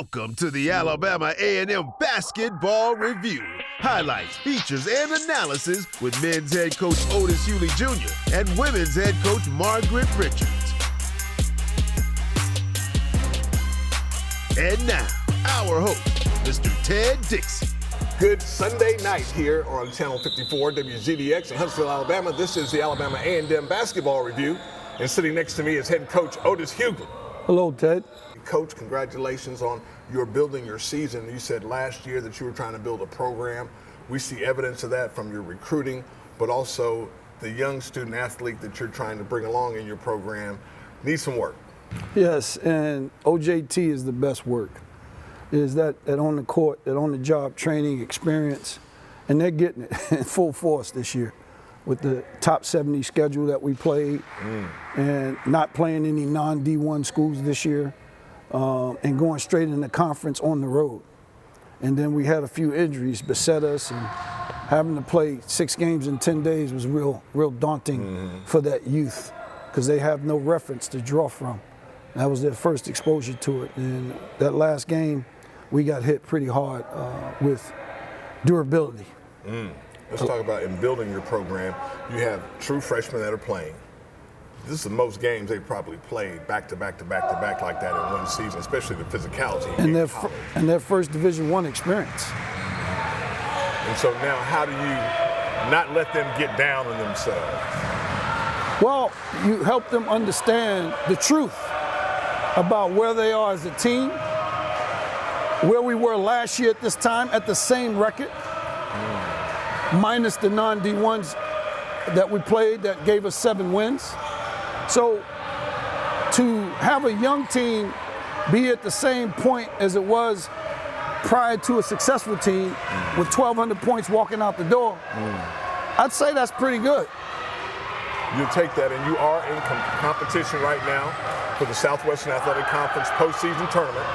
Welcome to the Alabama A&M Basketball Review. Highlights, features, and analysis with men's head coach Otis Hughley Jr. and women's head coach Margaret Richards. And now, our host, Mr. Ted Dixon. Good Sunday night here on Channel 54 WZDX in Huntsville, Alabama. This is the Alabama A&M Basketball Review. And sitting next to me is head coach Otis Hughley. Hello, Ted. Coach, congratulations on your building your season. You said last year that you were trying to build a program. We see evidence of that from your recruiting, but also the young student athlete that you're trying to bring along in your program needs some work. Yes, and OJT is the best work. Is that on the court, that on the job training experience, and they're getting it in full force this year with the top 70 schedule that we played and not playing any non-D1 schools this year and going straight in the conference on the road. And then we had a few injuries beset us, and having to play 6 games in 10 days was real daunting for that youth because they have no reference to draw from. That was their first exposure to it. And that last game, we got hit pretty hard with durability. Let's talk about in building your program. You have true freshmen that are playing. This is the most games they've probably played back to back like that in one season, especially the physicality. And their first Division I experience. And so now how do you not let them get down on themselves? Well, you help them understand the truth about where they are as a team, where we were last year at this time at the same record, minus the non-D1s that we played that gave us 7 wins. So to have a young team be at the same point as it was prior to a successful team with 1,200 points walking out the door, I'd say that's pretty good. You take that, and you are in competition right now for the Southwestern Athletic Conference postseason tournament.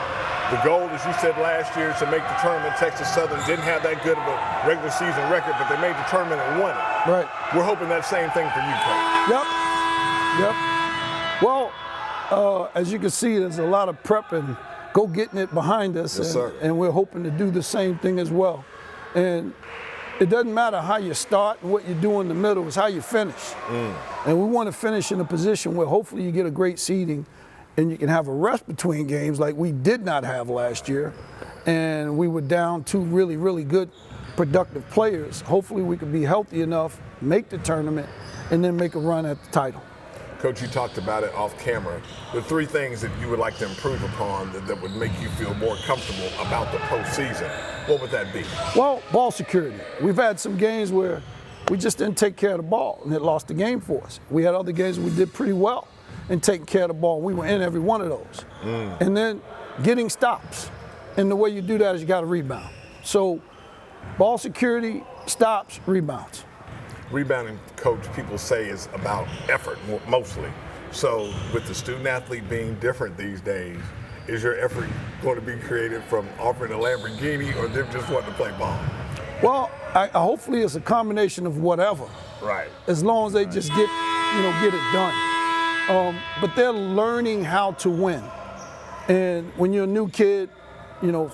The goal, as you said last year, is to make the tournament. Texas Southern didn't have that good of a regular season record, but they made the tournament and won it. Right. We're hoping that same thing for you, Coach. Yep. Well, as you can see, there's a lot of prep and go-getting it behind us. Yes, sir. And we're hoping to do the same thing as well. And it doesn't matter how you start and what you do in the middle, it's how you finish. And we want to finish in a position where hopefully you get a great seeding and you can have a rest between games like we did not have last year. And we were down 2 really good productive players. Hopefully we could be healthy enough, make the tournament, and then make a run at the title. Coach, you talked about it off camera. The 3 things that you would like to improve upon that would make you feel more comfortable about the postseason. What would that be? Well, ball security. We've had some games where we just didn't take care of the ball and it lost the game for us. We had other games where we did pretty well in taking care of the ball. We were in every one of those. And then getting stops. And the way you do that is you got to rebound. So ball security, stops, rebounds. Rebounding, Coach, people say is about effort mostly. So with the student athlete being different these days, is your effort going to be created from offering a Lamborghini or them just wanting to play ball? Well, hopefully it's a combination of whatever. Right. As long as they just get it done. But they're learning how to win. And when you're a new kid,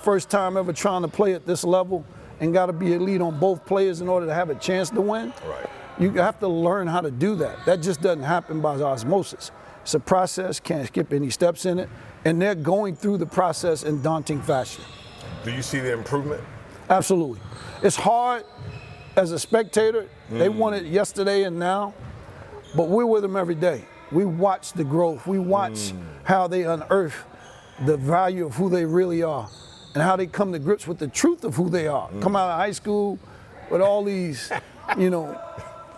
first time ever trying to play at this level and got to be elite on both players in order to have a chance to win, right. You have to learn how to do that. That just doesn't happen by osmosis. It's a process, can't skip any steps in it, and they're going through the process in daunting fashion. Do you see the improvement? Absolutely. It's hard as a spectator. They want it yesterday and now, but we're with them every day. We watch the growth. We watch how they unearth the value of who they really are and how they come to grips with the truth of who they are. Come out of high school with all these,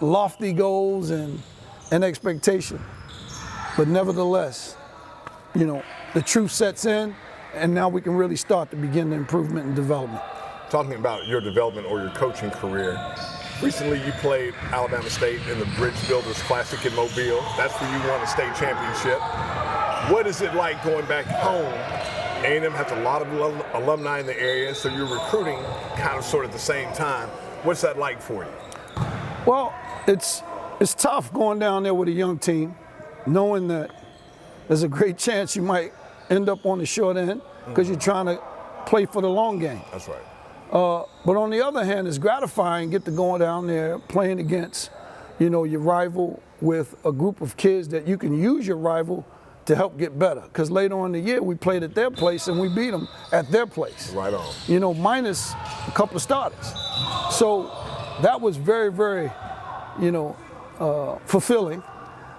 lofty goals and expectation. But nevertheless, the truth sets in, and now we can really start to begin the improvement and development. Talking about your development or your coaching career, recently you played Alabama State in the Bridge Builders Classic in Mobile. That's where you won a state championship. What is it like going back home? A&M has a lot of alumni in the area, so you're recruiting kind of sort of at the same time. What's that like for you? Well, it's tough going down there with a young team, knowing that there's a great chance you might end up on the short end because you're trying to play for the long game. That's right. But on the other hand, it's gratifying get to go down there playing against, your rival with a group of kids that you can use your rival to help get better. Because later on in the year, we played at their place and we beat them at their place. Right on. Minus a couple of starters. So that was very, very, fulfilling,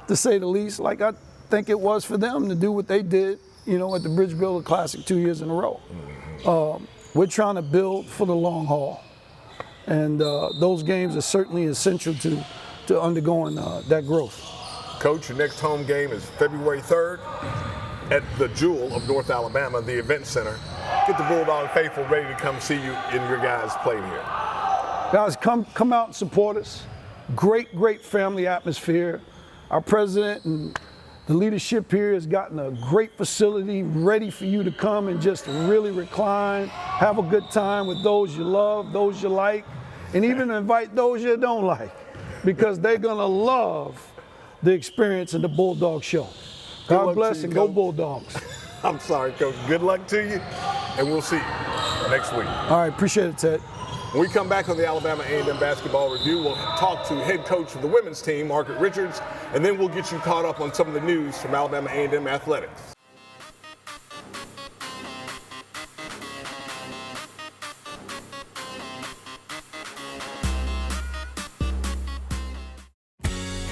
to say the least. Like I think it was for them to do what they did, at the Bridge Builder Classic 2 years in a row. We're trying to build for the long haul. And those games are certainly essential to undergoing that growth. Coach, your next home game is February 3rd at the Jewel of North Alabama, the event center. Get the Bulldog faithful ready to come see you and your guys play here. Guys, come out and support us. Great family atmosphere. Our president and the leadership here has gotten a great facility ready for you to come and just really recline, have a good time with those you love, those you like, and even invite those you don't like, because they're gonna love the experience of the Bulldog Show. God bless and go Bulldogs. I'm sorry, Coach. Good luck to you, and we'll see you next week. All right, appreciate it, Ted. When we come back on the Alabama A&M Basketball Review, we'll talk to head coach of the women's team, Margaret Richards, and then we'll get you caught up on some of the news from Alabama A&M athletics.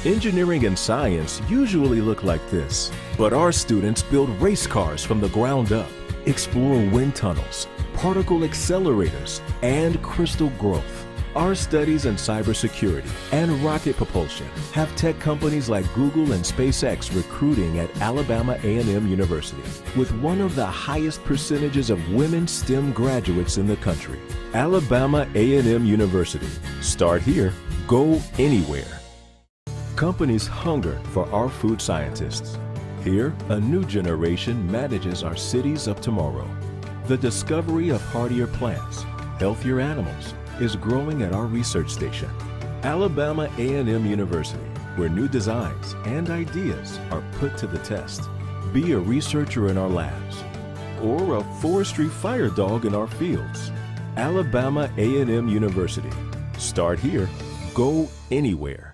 Engineering and science usually look like this, but our students build race cars from the ground up, explore wind tunnels, particle accelerators, and crystal growth. Our studies in cybersecurity and rocket propulsion have tech companies like Google and SpaceX recruiting at Alabama A&M University, with one of the highest percentages of women STEM graduates in the country. Alabama A&M University. Start here, go anywhere. Companies hunger for our food scientists. Here, a new generation manages our cities of tomorrow. The discovery of hardier plants, healthier animals, is growing at our research station, Alabama A&M University, where new designs and ideas are put to the test. Be a researcher in our labs, or a forestry fire dog in our fields. Alabama A&M University. Start here, go anywhere.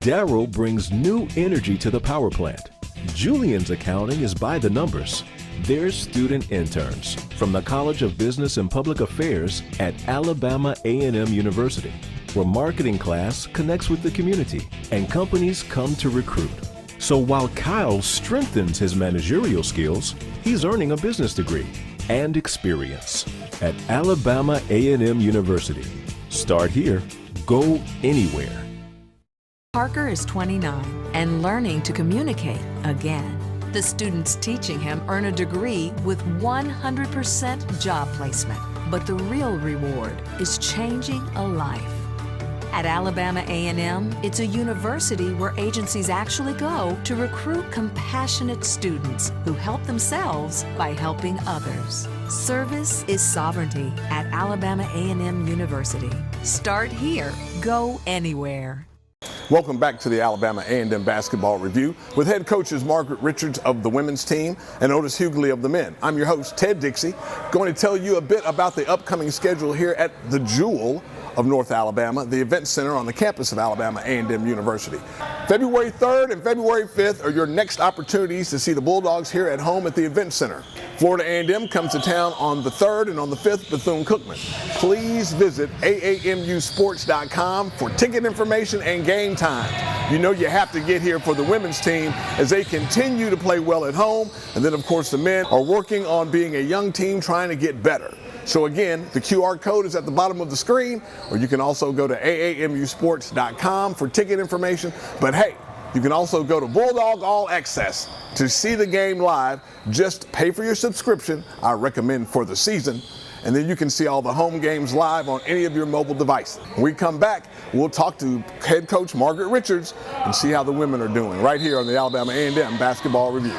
Daryl brings new energy to the power plant. Julian's accounting is by the numbers. They're student interns from the College of Business and Public Affairs at Alabama A&M University, where marketing class connects with the community and companies come to recruit. So while Kyle strengthens his managerial skills, he's earning a business degree and experience at Alabama A&M University. Start here, go anywhere. Parker is 29 and learning to communicate again. The students teaching him earn a degree with 100% job placement. But the real reward is changing a life. At Alabama A&M, it's a university where agencies actually go to recruit compassionate students who help themselves by helping others. Service is sovereignty at Alabama A&M University. Start here, go anywhere. Welcome back to the Alabama A&M Basketball Review with head coaches Margaret Richards of the women's team and Otis Hughley of the men. I'm your host, Ted Dixie, going to tell you a bit about the upcoming schedule here at the Jewel of North Alabama, the event center on the campus of Alabama A&M University. February 3rd and February 5th are your next opportunities to see the Bulldogs here at home at the event center. Florida A&M comes to town on the 3rd and on the 5th, Bethune-Cookman. Please visit AAMUsports.com for ticket information and game times. You know you have to get here for the women's team as they continue to play well at home. And then, of course, the men are working on being a young team trying to get better. So again, the QR code is at the bottom of the screen, or you can also go to AAMUsports.com for ticket information. But hey, you can also go to Bulldog All Access to see the game live. Just pay for your subscription, I recommend for the season, and then you can see all the home games live on any of your mobile devices. When we come back, we'll talk to head coach Margaret Richards and see how the women are doing right here on the Alabama A&M Basketball Review.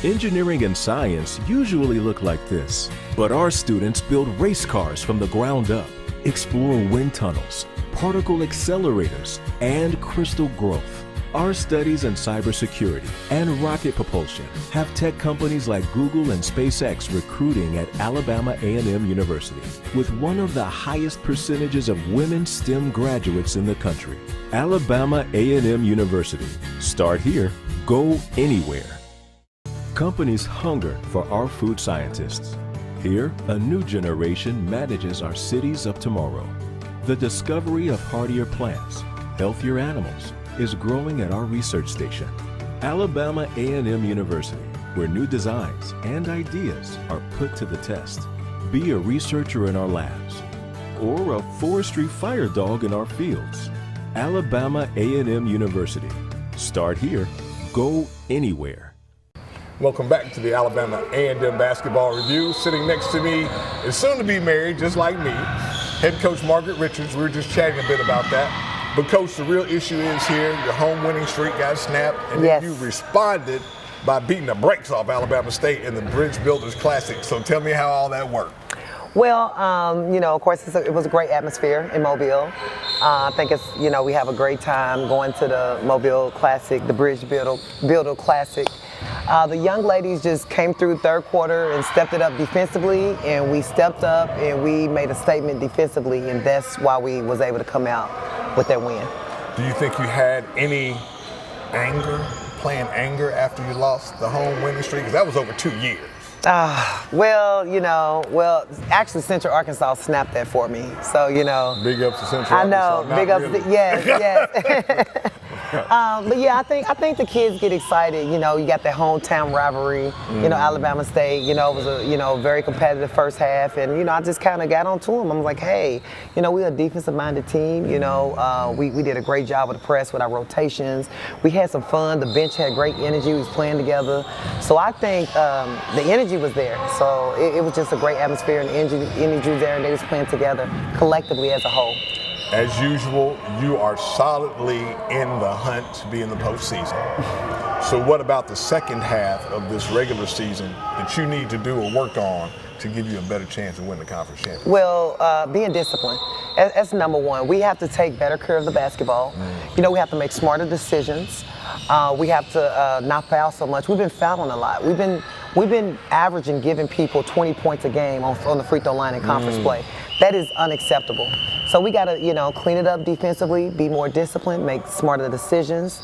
Engineering and science usually look like this, but our students build race cars from the ground up, explore wind tunnels, particle accelerators, and crystal growth. Our studies in cybersecurity and rocket propulsion have tech companies like Google and SpaceX recruiting at Alabama A&M University, with one of the highest percentages of women STEM graduates in the country. Alabama A&M University. Start here, go anywhere. Companies hunger for our food scientists. Here, a new generation manages our cities of tomorrow. The discovery of hardier plants, healthier animals, is growing at our research station, Alabama A&M University, where new designs and ideas are put to the test. Be a researcher in our labs, or a forestry fire dog in our fields. Alabama A&M University. Start here, go anywhere. Welcome back to the Alabama A&M Basketball Review. Sitting next to me is soon to be married, just like me, head coach Margaret Richards. We were just chatting a bit about that. But coach, the real issue is here, your home winning streak got snapped, and then you responded by beating the brakes off Alabama State in the Bridge Builders Classic. So tell me how all that worked. Well, of course, it was a great atmosphere in Mobile. I think it's, we have a great time going to the Mobile Classic, the Bridge Builder Classic. The young ladies just came through third quarter and stepped it up defensively, and we stepped up and we made a statement defensively, and that's why we was able to come out with that win. Do you think you had any playing anger after you lost the home winning streak? Because that was over 2 years. Actually Central Arkansas snapped that for me. So, Big ups to Central Arkansas. I know, big ups, really. yes. But yeah, I think the kids get excited. You got that hometown rivalry. Alabama State. It was a very competitive first half, and I just kind of got onto them. I'm like, hey, we're a defensive-minded team. We did a great job with the press with our rotations. We had some fun. The bench had great energy. We was playing together. So I think the energy was there. So it was just a great atmosphere, and the energy was there, and they was playing together collectively as a whole. As usual, you are solidly in the hunt to be in the postseason. So what about the second half of this regular season that you need to do or work on to give you a better chance to win the conference championship? Well, being disciplined. That's number one. We have to take better care of the basketball. We have to make smarter decisions. We have to not foul so much. We've been fouling a lot. We've been averaging giving people 20 points a game on the free throw line in conference play. That is unacceptable. So we got to, you know, clean it up defensively, be more disciplined, make smarter decisions,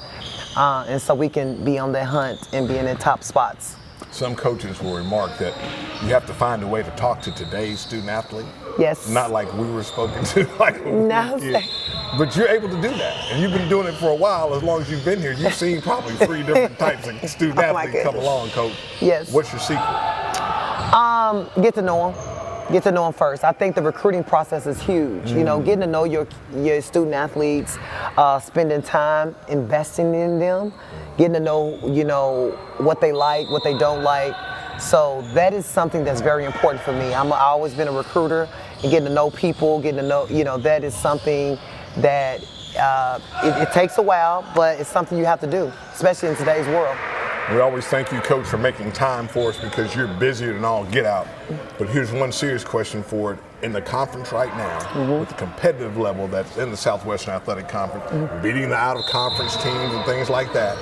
and so we can be on that hunt and be in the top spots. Some coaches will remark that you have to find a way to talk to today's student athlete. Yes. Not like we were spoken to, like when we No, were kids. But you're able to do that. And you've been doing it for a while. As long as you've been here, you've seen probably 3 different types of student Oh, my athletes come goodness. along, Coach. Yes. What's your secret? Get to know them. Get to know them first. I think the recruiting process is huge. You know, getting to know your student athletes, spending time investing in them, getting to know, you know, what they like, what they don't like. So that is something that's very important for me. I've always been a recruiter, and getting to know people, getting to know, you know, that is something that it takes a while, but it's something you have to do, especially in today's world. We always thank you, Coach, for making time for us because you're busier than all get out. But here's one serious question for it. In the conference right now, with the competitive level that's in the Southwestern Athletic Conference, beating the out-of-conference teams and things like that,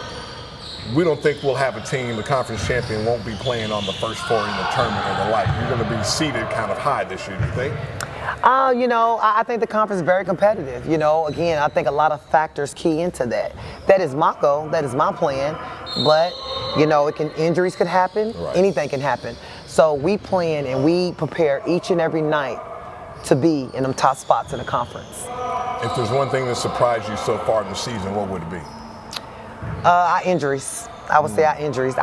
we don't think we'll have a team, the conference champion won't be playing on the first 4 in the tournament or the like. You're going to be seated kind of high this year, do you think? You know, I think the conference is very competitive. You know, again, I think a lot of factors key into that. That is my goal. That is my plan. But, you know, injuries could happen. Right. Anything can happen. So we plan and we prepare each and every night to be in them top spots in the conference. If there's one thing that surprised you so far in the season, what would it be? Our injuries. I would say our injuries.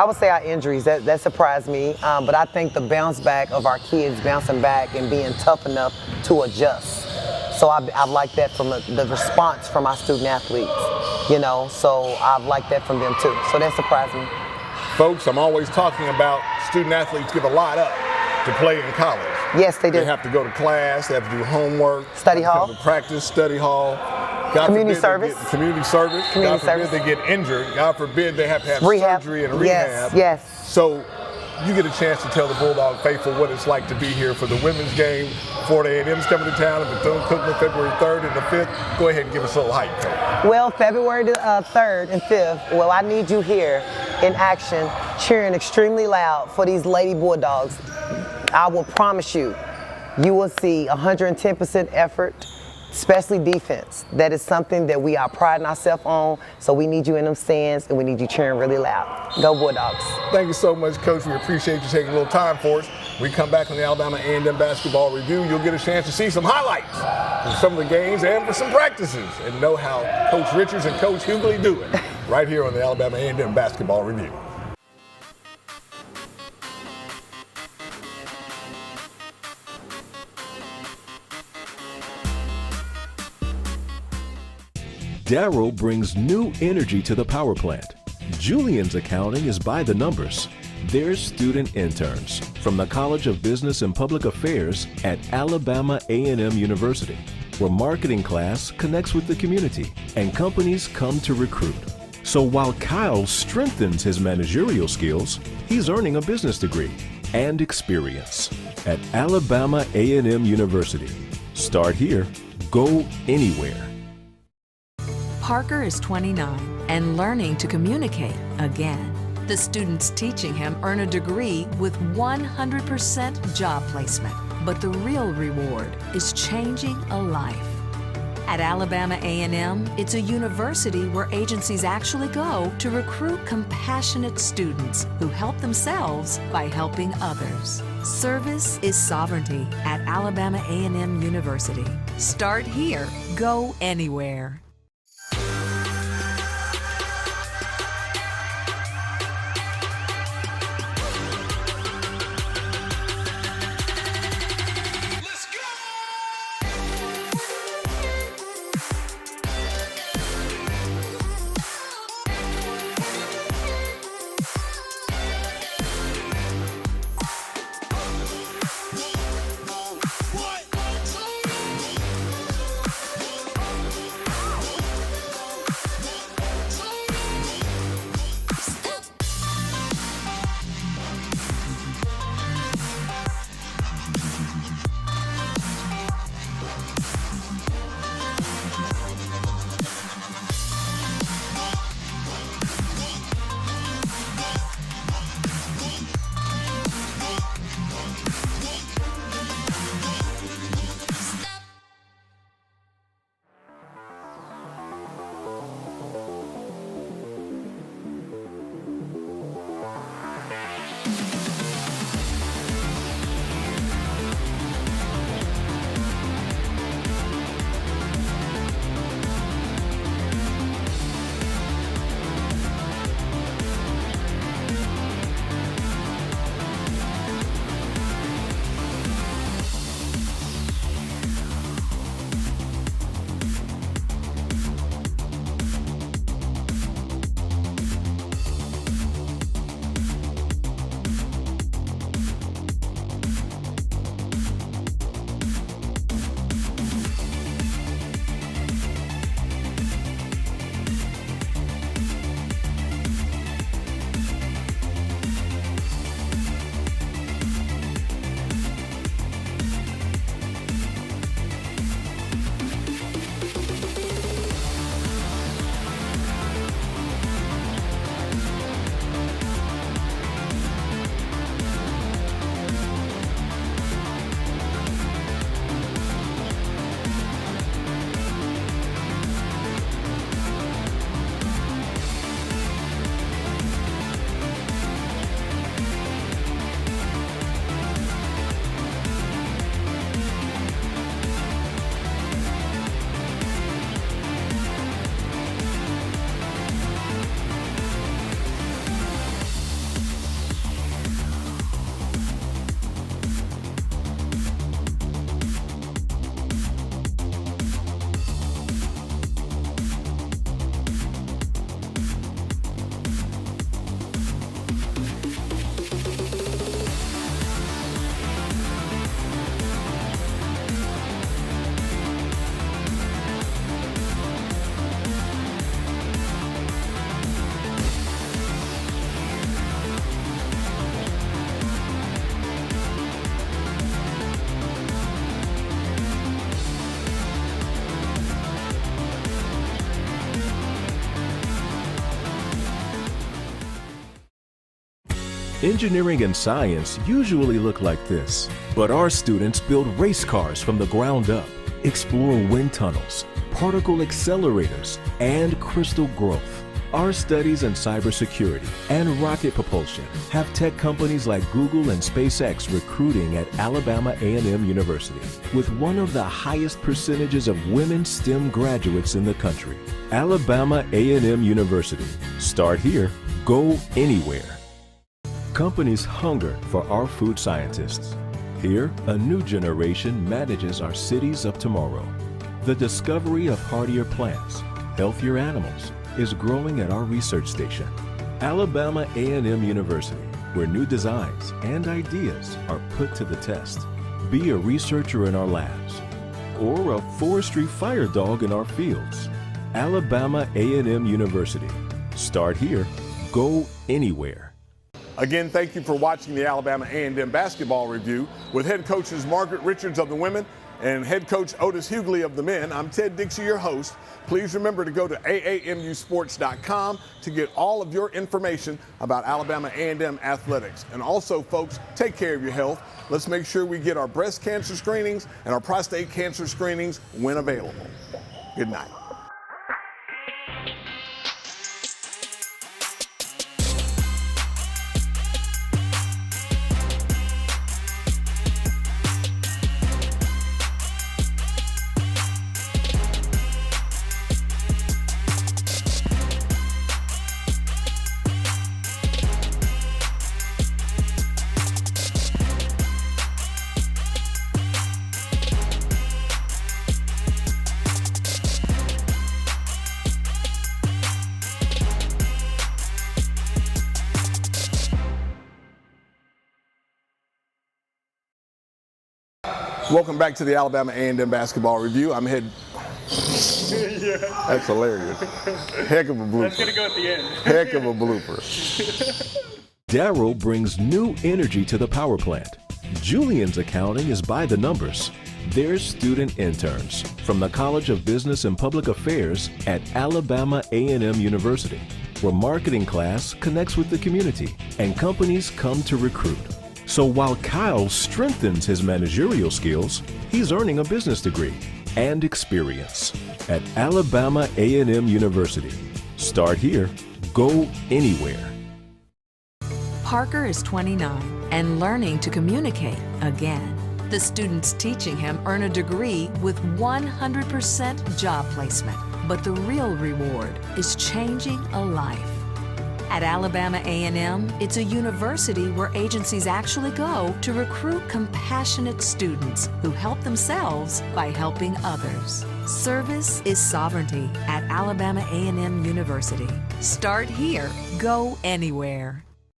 That surprised me. But I think the bounce back of our kids bouncing back and being tough enough to adjust. So I like that from the response from our student athletes. You know, so I've liked that from them too. So that surprised me. Folks, I'm always talking about student athletes give a lot up to play in college. Yes, they do. They have to go to class, they have to do homework. Study they have to hall. come to practice, study hall. God Community forbid they service. get community service. Community God forbid service. they get injured. God forbid they have to have Rehab. surgery and rehab. Yes. So you get a chance to tell the Bulldog faithful what it's like to be here for the women's game. Florida A&M's coming to town at Bethune-Cookman February 3rd and the 5th. Go ahead and give us a little hype, Coach. Well, February the 3rd and 5th, well, I need you here in action, cheering extremely loud for these Lady Bulldogs. I will promise you, you will see 110% effort, especially defense. That is something that we are priding ourselves on, so we need you in them stands and we need you cheering really loud. Go Bulldogs. Thank you so much, Coach. We appreciate you taking a little time for us. We come back on the Alabama A&M Basketball Review. You'll get a chance to see some highlights from some of the games and for some practices and know how Coach Richards and Coach Hughley do it right here on the Alabama A&M Basketball Review. Darryl brings new energy to the power plant. Julian's accounting is by the numbers. They're student interns from the College of Business and Public Affairs at Alabama A&M University, where marketing class connects with the community and companies come to recruit. So while Kyle strengthens his managerial skills, he's earning a business degree and experience at Alabama A&M University. Start here, go anywhere. Parker is 29 and learning to communicate again. The students teaching him earn a degree with 100% job placement. But the real reward is changing a life. At Alabama A&M, it's a university where agencies actually go to recruit compassionate students who help themselves by helping others. Service is sovereignty at Alabama A&M University. Start here, go anywhere. Engineering and science usually look like this, but our students build race cars from the ground up, explore wind tunnels, particle accelerators, and crystal growth. Our studies in cybersecurity and rocket propulsion have tech companies like Google and SpaceX recruiting at Alabama A&M University, with one of the highest percentages of women STEM graduates in the country. Alabama A&M University. Start here, go anywhere. Companies hunger for our food scientists. Here, a new generation manages our cities of tomorrow. The discovery of hardier plants, healthier animals, is growing at our research station, Alabama A&M University, where new designs and ideas are put to the test. Be a researcher in our labs or a forestry fire dog in our fields. Alabama A&M University. Start here, go anywhere. Again, thank you for watching the Alabama A&M Basketball Review with head coaches Margaret Richards of the women and head coach Otis Hughley of the men. I'm Ted Dixie, your host. Please remember to go to AAMUsports.com to get all of your information about Alabama A&M athletics. And also, folks, take care of your health. Let's make sure we get our breast cancer screenings and our prostate cancer screenings when available. Good night. Welcome back to the Alabama A&M Basketball Review. I'm head. Yeah. That's hilarious. Heck of a blooper. That's gonna go at the end. Heck of a blooper. Darryl brings new energy to the power plant. Julian's accounting is by the numbers. They're student interns from the College of Business and Public Affairs at Alabama A&M University, where marketing class connects with the community and companies come to recruit. So while Kyle strengthens his managerial skills, he's earning a business degree and experience at Alabama A&M University. Start here, go anywhere. Parker is 29 and learning to communicate again. The students teaching him earn a degree with 100% job placement. But the real reward is changing a life. At Alabama A&M, it's a university where agencies actually go to recruit compassionate students who help themselves by helping others. Service is sovereignty at Alabama A&M University. Start here, go anywhere.